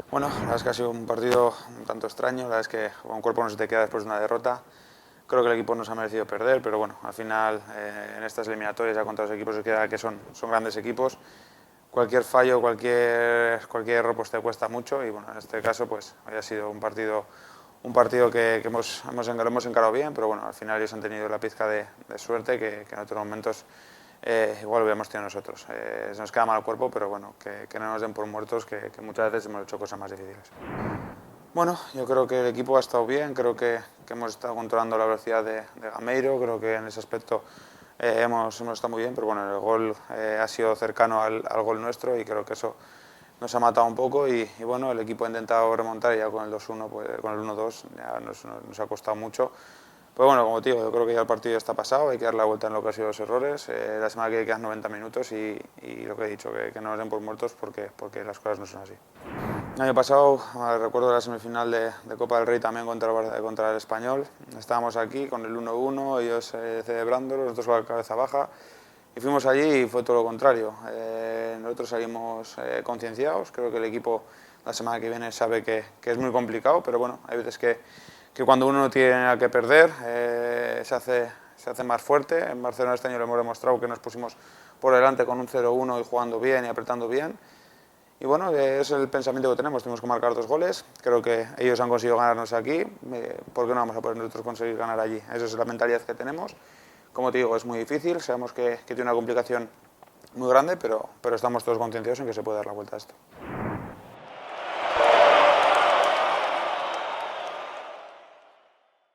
Bueno, la verdad es que ha sido un partido un tanto extraño, la verdad es que con un cuerpo no se te queda después de una derrota. Creo que el equipo nos ha merecido perder, pero bueno, al final en estas eliminatorias ya contra los equipos se queda que son grandes equipos. Cualquier fallo, cualquier error pues te cuesta mucho y bueno, en este caso pues ha sido un partido que lo hemos encarado bien, pero bueno, al final ellos han tenido la pizca de suerte que en otros momentos igual lo hubiéramos tenido nosotros. Se nos queda mal el cuerpo, pero bueno, que no nos den por muertos, que muchas veces hemos hecho cosas más difíciles. Bueno, yo creo que el equipo ha estado bien, creo que hemos estado controlando la velocidad de Gameiro, creo que en ese aspecto hemos estado muy bien, pero bueno, el gol ha sido cercano al gol nuestro y creo que eso nos ha matado un poco y bueno, el equipo ha intentado remontar y ya con el 2-1, pues, con el 1-2 ya nos ha costado mucho. Pero bueno, como te digo, yo creo que ya el partido ya está pasado, hay que dar la vuelta en lo que han sido los errores. La semana que viene quedan 90 minutos y lo que he dicho, que no nos den por muertos porque las cosas no son así. El año pasado, recuerdo la semifinal de Copa del Rey también contra el Español. Estábamos aquí con el 1-1, ellos celebrándolo, nosotros con la cabeza baja. Y fuimos allí y fue todo lo contrario. Nosotros salimos concienciados, creo que el equipo la semana que viene sabe que es muy complicado, pero bueno, hay veces que cuando uno no tiene nada que perder se hace más fuerte. En Barcelona este año lo hemos demostrado que nos pusimos por delante con un 0-1 y jugando bien y apretando bien. Y bueno, es el pensamiento que tenemos que marcar 2 goles, creo que ellos han conseguido ganarnos aquí, ¿por qué no vamos a poder nosotros conseguir ganar allí? Esa es la mentalidad que tenemos, como te digo, es muy difícil, sabemos que tiene una complicación muy grande, pero estamos todos concienciados en que se puede dar la vuelta a esto.